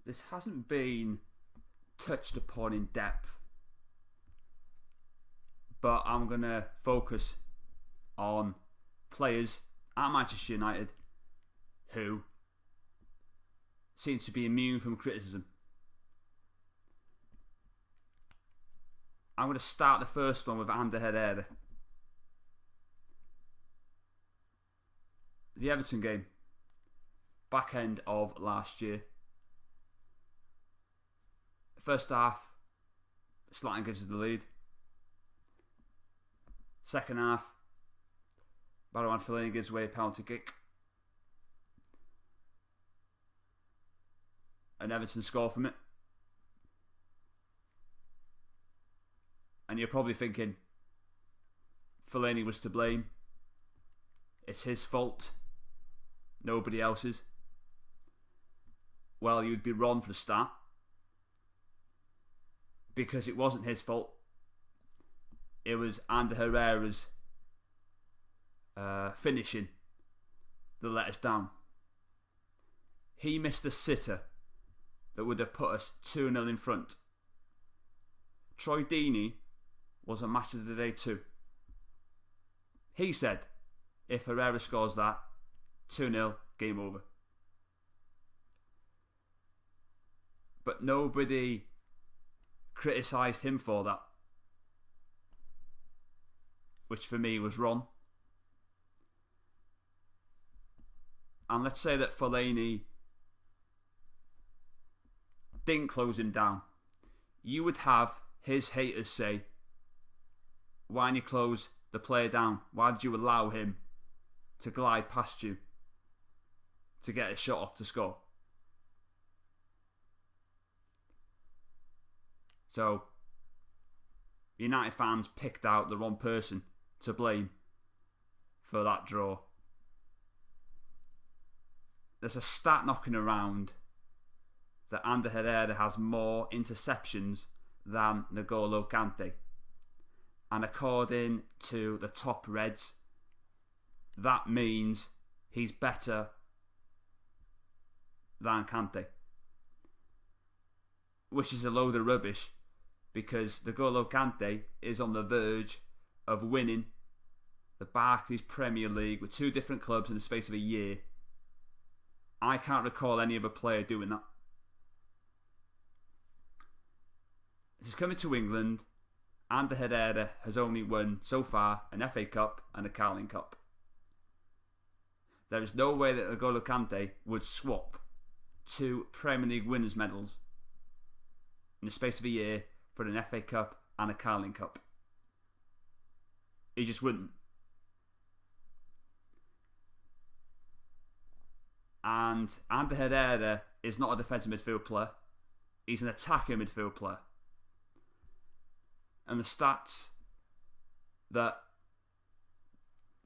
this hasn't been touched upon in depth, but I'm going to focus on players at Manchester United who seem to be immune from criticism. I'm going to start the first one with Ander Herrera. The Everton game, back end of last year. First half, Zlatan gives us the lead. Second half, Marouane Fellaini gives away a penalty kick. And Everton score from it. And you're probably thinking, Fellaini was to blame. It's his fault. Nobody else's. Well, you'd be wrong for the start. Because it wasn't his fault. It was Ander Herrera's finishing that let us down. He missed a sitter that would have put us 2-0 in front. Troy Deeney was a match of the day too. He said, if Herrera scores that, 2-0, game over. But nobody criticised him for that, which for me was wrong. And let's say that Fellaini didn't close him down. You would have his haters say, why didn't you close the player down? Why did you allow him to glide past you to get a shot off to score? So, United fans picked out the wrong person to blame for that draw. There's a stat knocking around that Ander Herrera has more interceptions than N'Golo Kante. And according to the top Reds, that means he's better than Kante. Which is a load of rubbish, because N'Golo Kante is on the verge of winning the Barclays Premier League with 2 different clubs in the space of a year. I can't recall any other player doing that. He's coming to England. Ander Herrera has only won so far an FA Cup and a Carling Cup. There is no way that N'Golo Kante would swap 2 Premier League winners' medals in the space of a year for an FA Cup and a Carling Cup. He just wouldn't. And Ander Herrera is not a defensive midfield player. He's an attacking midfield player. And the stats that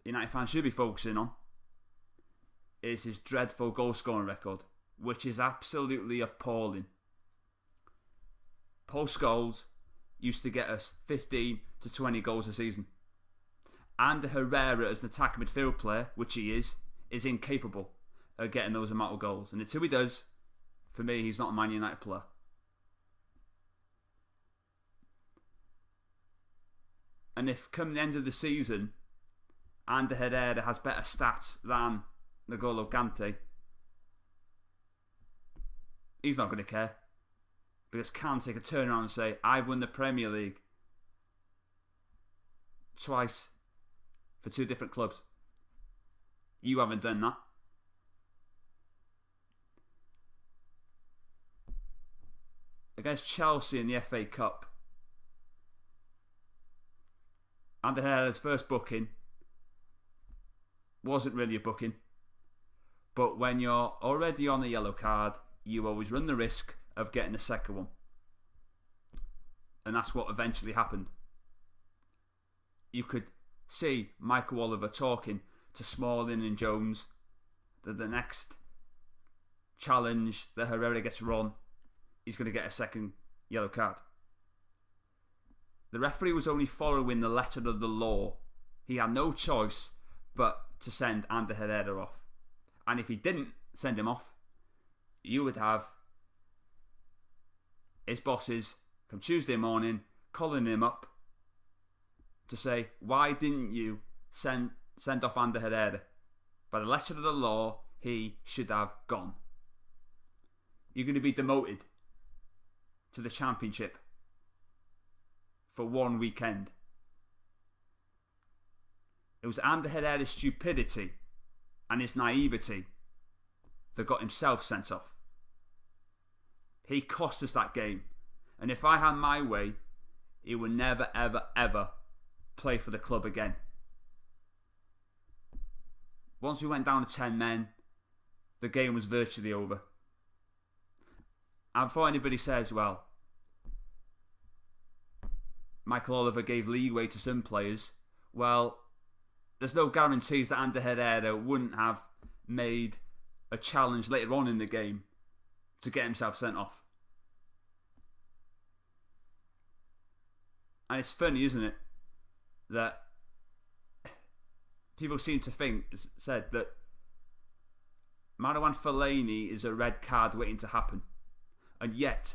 United fans should be focusing on is his dreadful goal scoring record, which is absolutely appalling. Paul Scholes used to get us 15 to 20 goals a season. Ander Herrera, as an attacking midfield player, which he is incapable of getting those amount of goals. And until he does, for me, he's not a Man United player. And if come the end of the season, Ander Herrera has better stats than N'Golo Kante, he's not going to care. Because Kante could turn around and say, I've won the Premier League twice for 2 different clubs. You haven't done that. Against Chelsea in the FA Cup, Ander Herrera's first booking wasn't really a booking. But when you're already on a yellow card, you always run the risk of getting a second one. And that's what eventually happened. You could see Michael Oliver talking to Smalling and Jones that the next challenge that Herrera gets run, he's going to get a second yellow card. The referee was only following the letter of the law. He had no choice but to send Ander Herrera off. And if he didn't send him off, you would have his bosses come Tuesday morning calling him up to say, why didn't you send off Ander Herrera? By the letter of the law, he should have gone. You're going to be demoted to the Championship for one weekend. It was Ander Herrera's stupidity and his naivety that got himself sent off. He cost us that game. And if I had my way, he would never, ever, ever play for the club again. Once we went down to 10 men, the game was virtually over. And before anybody says, well, Michael Oliver gave leeway to some players, well, there's no guarantees that Ander Herrera wouldn't have made a challenge later on in the game to get himself sent off. And it's funny, isn't it, that people seem to said that Marouane Fellaini is a red card waiting to happen. And yet,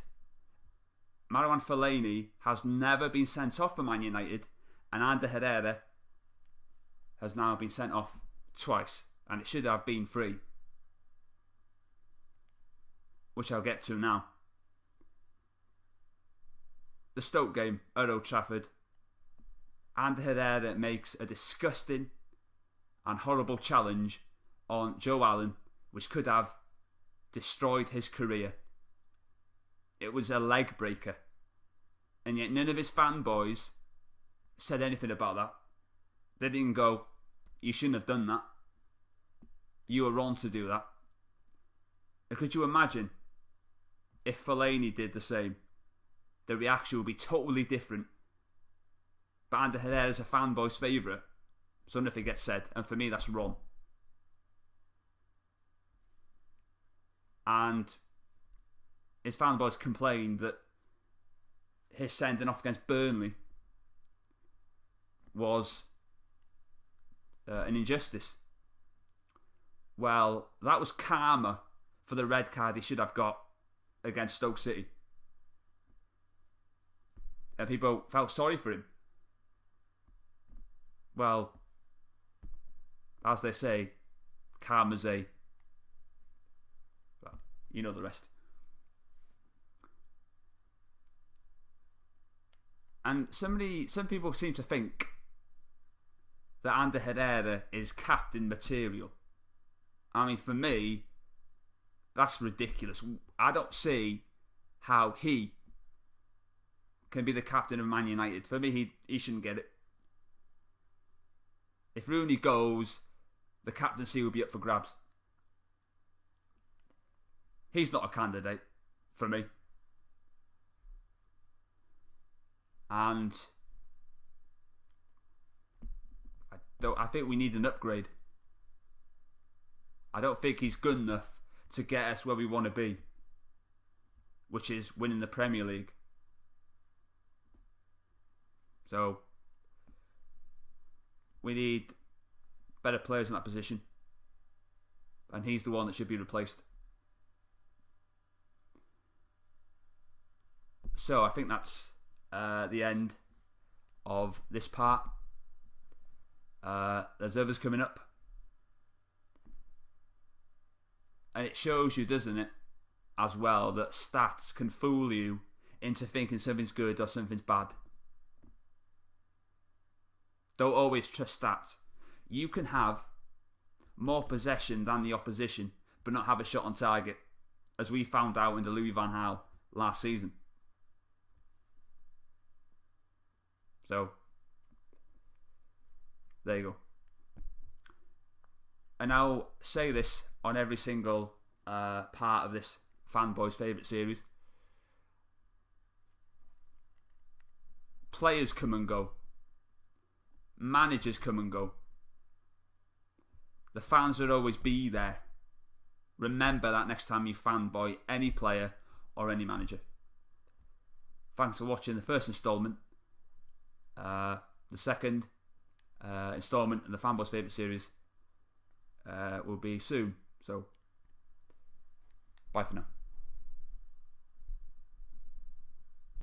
Marouane Fellaini has never been sent off for Man United, and Ander Herrera has now been sent off twice, and it should have been 3. Which I'll get to now. The Stoke game at Old Trafford. Ander Herrera makes a disgusting and horrible challenge on Joe Allen, which could have destroyed his career. It was a leg breaker. And yet none of his fanboys said anything about that. They didn't go, you shouldn't have done that. You were wrong to do that. And could you imagine if Fellaini did the same? The reaction would be totally different. But Ander Herrera is a fanboy's favourite, so nothing gets said, and for me that's wrong. And his fanboys complained that his sending off against Burnley was an injustice. Well, that was karma for the red card he should have got against Stoke City. And people felt sorry for him. Well, as they say, karma's a... well, you know the rest. And some people seem to think that Ander Herrera is captain material. I mean, for me, that's ridiculous. I don't see how he can be the captain of Man United. For me, he shouldn't get it. If Rooney goes, the captaincy will be up for grabs. He's not a candidate for me. And I think we need an upgrade. I don't think he's good enough to get us where we want to be, which is winning the Premier League. So we need better players in that position, and he's the one that should be replaced. So I think that's the end of this part. There's others coming up, and it shows you, doesn't it, as well, that stats can fool you into thinking something's good or something's bad. Don't always trust stats. You can have more possession than the opposition but not have a shot on target, as we found out in the Louis van Gaal last season. So there you go. And I'll say this on every single part of this Fanboys favourite series. Players come and go. Managers come and go. The fans will always be there. Remember that next time you fanboy any player or any manager. Thanks for watching the first instalment. The second instalment in the Fanboys favourite series will be soon. So, bye for now.